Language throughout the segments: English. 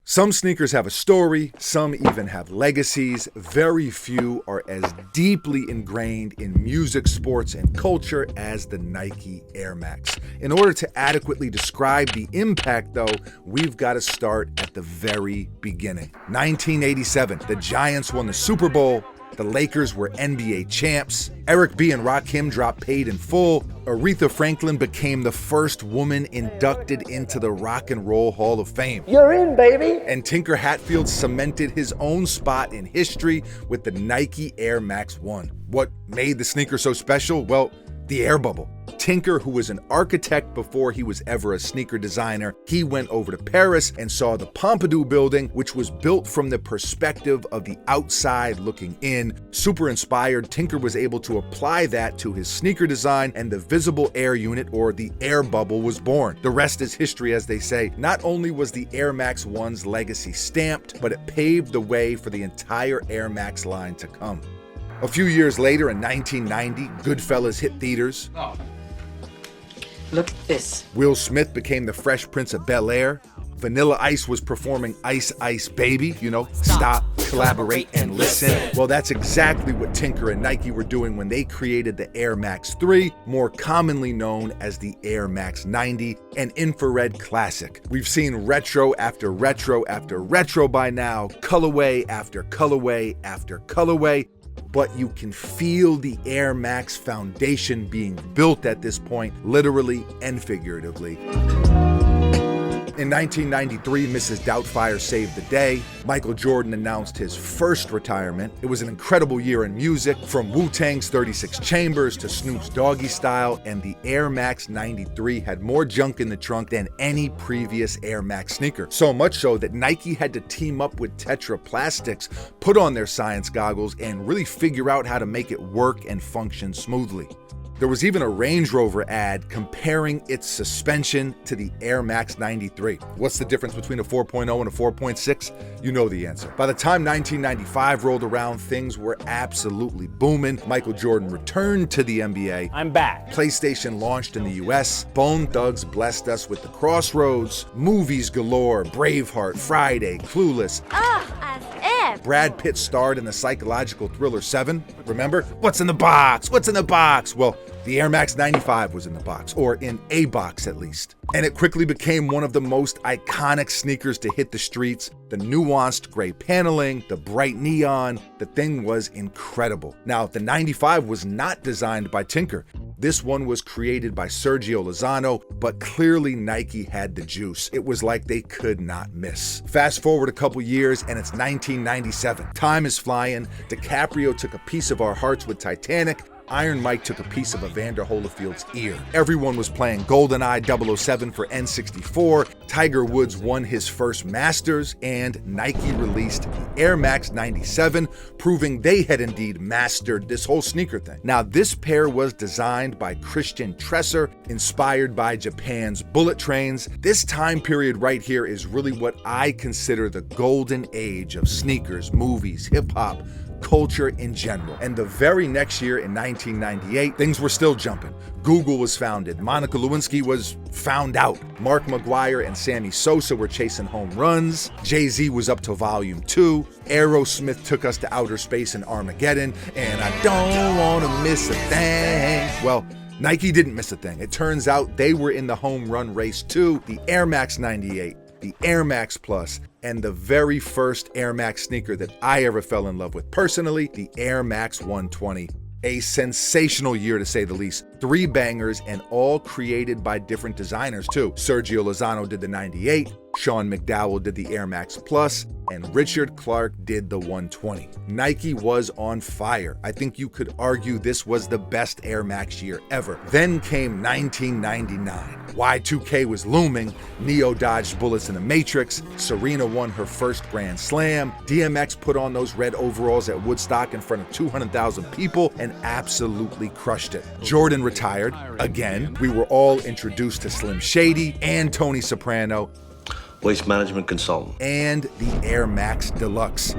Some sneakers have a story, some even have legacies. Very few are as deeply ingrained in music, sports, and culture as the Nike Air Max. In order to adequately describe the impact, though, we've got to start at the very beginning. 1987, the Giants won the Super Bowl. The Lakers were NBA champs. Eric B. and Rakim dropped Paid in Full. Aretha Franklin became the first woman inducted into the Rock and Roll Hall of Fame. You're in, baby! And Tinker Hatfield cemented his own spot in history with the Nike Air Max 1. What made the sneaker so special? Well, the air bubble. Tinker, who was an architect before he was ever a sneaker designer, he went over to Paris and saw the Pompidou building, which was built from the perspective of the outside looking in. Super inspired, Tinker was able to apply that to his sneaker design, and the visible air unit, or the air bubble, was born. The rest is history, as they say. Not only was the Air Max 1's legacy stamped, but it paved the way for the entire Air Max line to come. A few years later, in 1990, Goodfellas hit theaters. Oh. Look at this. Will Smith became the Fresh Prince of Bel-Air. Vanilla Ice was performing Ice Ice Baby, stop, collaborate, and listen. Well, that's exactly what Tinker and Nike were doing when they created the Air Max 3, more commonly known as the Air Max 90, an infrared classic. We've seen retro after retro after retro by now, colorway after colorway after colorway. But you can feel the Air Max foundation being built at this point, literally and figuratively. In 1993, Mrs. Doubtfire saved the day. Michael Jordan announced his first retirement. It was an incredible year in music, from Wu-Tang's 36 Chambers to Snoop's Doggy Style, and the Air Max 93 had more junk in the trunk than any previous Air Max sneaker. So much so that Nike had to team up with Tetra Plastics, put on their science goggles, and really figure out how to make it work and function smoothly. There was even a Range Rover ad comparing its suspension to the Air Max 93. What's the difference between a 4.0 and a 4.6? You know the answer. By the time 1995 rolled around, things were absolutely booming. Michael Jordan returned to the NBA. I'm back. PlayStation launched in the US. Bone Thugs blessed us with The Crossroads. Movies galore: Braveheart, Friday, Clueless. As if. Brad Pitt starred in the psychological thriller Seven. Remember? What's in the box? What's in the box? Well, the Air Max 95 was in the box, or in a box at least. And it quickly became one of the most iconic sneakers to hit the streets. The nuanced gray paneling, the bright neon, the thing was incredible. Now, the 95 was not designed by Tinker. This one was created by Sergio Lozano, but clearly Nike had the juice. It was like they could not miss. Fast forward a couple years and it's 1997. Time is flying. DiCaprio took a piece of our hearts with Titanic. Iron Mike took a piece of Evander Holyfield's ear. Everyone was playing GoldenEye 007 for N64. Tiger Woods won his first Masters, and Nike released the Air Max 97, proving they had indeed mastered this whole sneaker thing. Now, this pair was designed by Christian Tresser, inspired by Japan's bullet trains. This time period right here is really what I consider the golden age of sneakers, movies, hip-hop, culture in general. And the very next year, in 1998, things were still jumping. Google was founded. Monica Lewinsky was found out. Mark McGuire and Sammy Sosa were chasing home runs. Jay-Z was up to Volume 2. Aerosmith took us to outer space in Armageddon. And I don't want to miss a thing. Well, Nike didn't miss a thing. It turns out they were in the home run race too. The Air Max 98, the Air Max Plus, and the very first Air Max sneaker that I ever fell in love with personally, the Air Max 120. A sensational year, to say the least. 3 bangers, and all created by different designers too. Sergio Lozano did the 98, Sean McDowell did the Air Max Plus, and Richard Clark did the 120. Nike was on fire. I think you could argue this was the best Air Max year ever. Then came 1999. Y2K was looming. Neo dodged bullets in the Matrix. Serena won her first Grand Slam. DMX put on those red overalls at Woodstock in front of 200,000 people and absolutely crushed it. Jordan retired again. We were all introduced to Slim Shady and Tony Soprano, waste management consultant, and the Air Max Deluxe.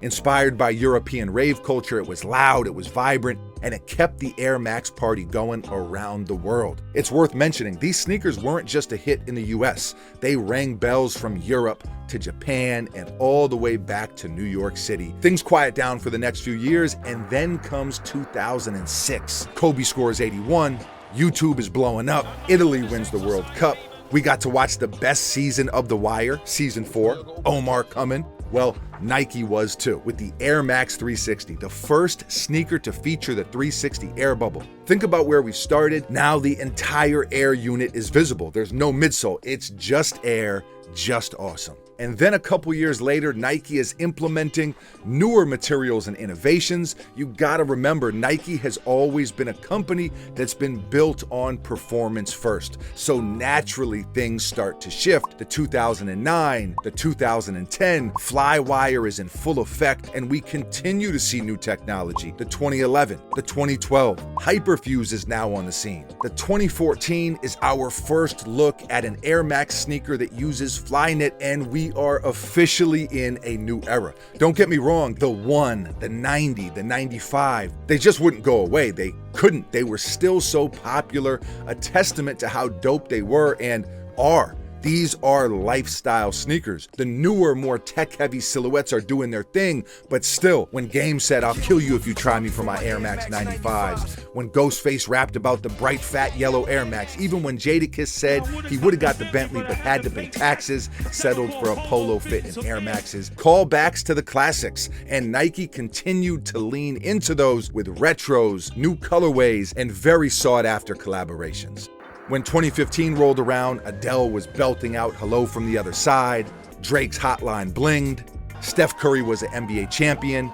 Inspired by European rave culture, it was loud, it was vibrant, and it kept the Air Max party going around the world. It's worth mentioning, these sneakers weren't just a hit in the US. They rang bells from Europe to Japan and all the way back to New York City. Things quiet down for the next few years, and then comes 2006. Kobe scores 81, YouTube is blowing up, Italy wins the World Cup. We got to watch the best season of The Wire, season 4, Omar coming. Well, Nike was too, with the Air Max 360, the first sneaker to feature the 360 air bubble. Think about where we started. Now the entire air unit is visible. There's no midsole. It's just air, just awesome. And then a couple years later, Nike is implementing newer materials and innovations. You gotta remember, Nike has always been a company that's been built on performance first. So naturally, things start to shift. The 2009, the 2010, Flywire is in full effect, and we continue to see new technology. The 2011, the 2012, Hyperfuse is now on the scene. The 2014 is our first look at an Air Max sneaker that uses Flyknit, and we are officially in a new era. Don't get me wrong, the 1, the 90, the 95, they just wouldn't go away. They couldn't. They were still so popular, a testament to how dope they were and are. These are lifestyle sneakers. The newer, more tech-heavy silhouettes are doing their thing, but still, when Game said, "I'll kill you if you try me for my Air Max 95s," when Ghostface rapped about the bright, fat, yellow Air Max, even when Jadakiss said he would've got the Bentley but had to pay taxes, settled for a polo fit in Air Maxes, callbacks to the classics, and Nike continued to lean into those with retros, new colorways, and very sought-after collaborations. When 2015 rolled around, Adele was belting out Hello from the Other Side, Drake's Hotline blinged, Steph Curry was an NBA champion.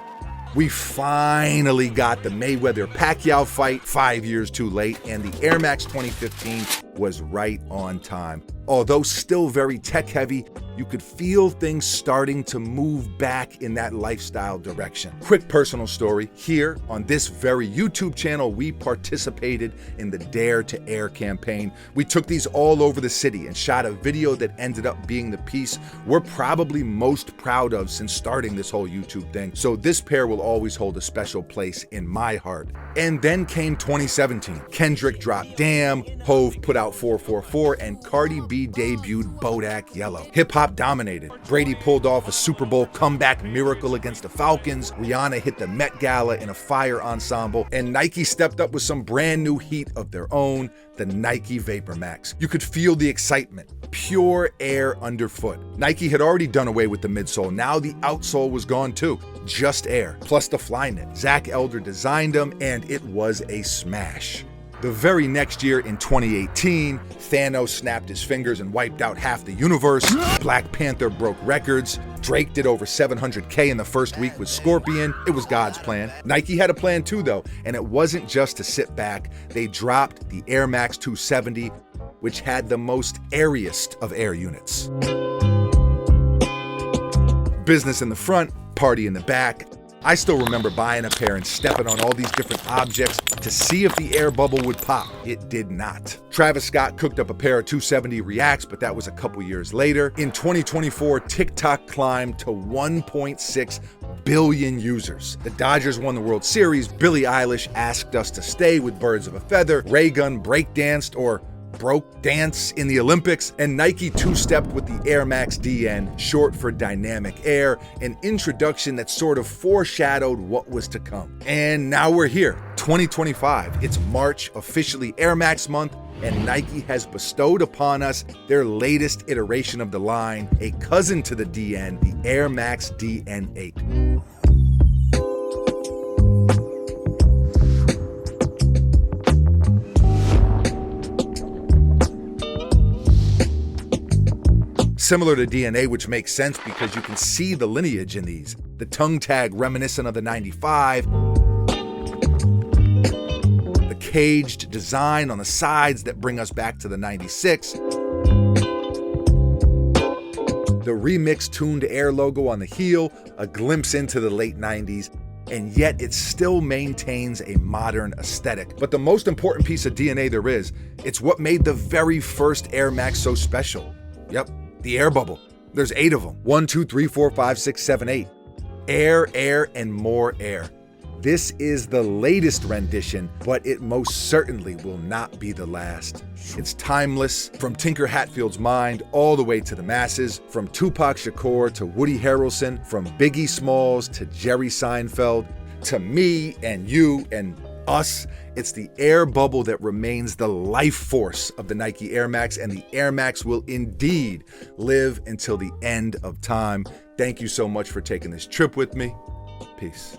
We finally got the Mayweather-Pacquiao fight 5 years too late, and the Air Max 2015 was right on time. Although still very tech-heavy, you could feel things starting to move back in that lifestyle direction. Quick personal story, here on this very YouTube channel, we participated in the Dare to Air campaign. We took these all over the city and shot a video that ended up being the piece we're probably most proud of since starting this whole YouTube thing. So this pair will always hold a special place in my heart. And then came 2017. Kendrick dropped Damn, Hove put out 444, and Cardi B debuted Bodak Yellow. Hip-hop dominated. Brady pulled off a Super Bowl comeback miracle against the Falcons. Rihanna hit the Met Gala in a fire ensemble, and Nike stepped up with some brand new heat of their own, the Nike Vapor Max. You could feel the excitement. Pure air underfoot. Nike had already done away with the midsole. Now the outsole was gone too. Just air, plus the Flyknit. Zach Elder designed them, and it was a smash. The very next year, in 2018, Thanos snapped his fingers and wiped out half the universe. Black Panther broke records. Drake did over 700K in the first week with Scorpion. It was God's plan. Nike had a plan too, though, and it wasn't just to sit back. They dropped the Air Max 270, which had the most airiest of air units. Business in the front, party in the back. I still remember buying a pair and stepping on all these different objects to see if the air bubble would pop. It did not. Travis Scott cooked up a pair of 270 Reacts, but that was a couple years later. In 2024, TikTok climbed to 1.6 billion users. The Dodgers won the World Series. Billie Eilish asked us to stay with Birds of a Feather. Ray Gun breakdanced or broke dance in the Olympics, and Nike two-stepped with the Air Max DN, short for Dynamic Air, an introduction that sort of foreshadowed what was to come. And now we're here, 2025. It's March, officially Air Max month, and Nike has bestowed upon us their latest iteration of the line, a cousin to the DN, the Air Max DN8. Similar to DNA, which makes sense because you can see the lineage in these. The tongue tag reminiscent of the 95. The caged design on the sides that bring us back to the 96. The remixed tuned air logo on the heel, a glimpse into the late 90s. And yet it still maintains a modern aesthetic. But the most important piece of DNA there is, it's what made the very first Air Max so special. Yep. The air bubble. There's 8 of them. 1, 2, 3, 4, 5, 6, 7, 8. Air, air, and more air. This is the latest rendition, but it most certainly will not be the last. It's timeless, from Tinker Hatfield's mind all the way to the masses, from Tupac Shakur to Woody Harrelson, from Biggie Smalls to Jerry Seinfeld, to me and you and us. It's the air bubble that remains the life force of the Nike Air Max, and the Air Max will indeed live until the end of time. Thank you so much for taking this trip with me. Peace.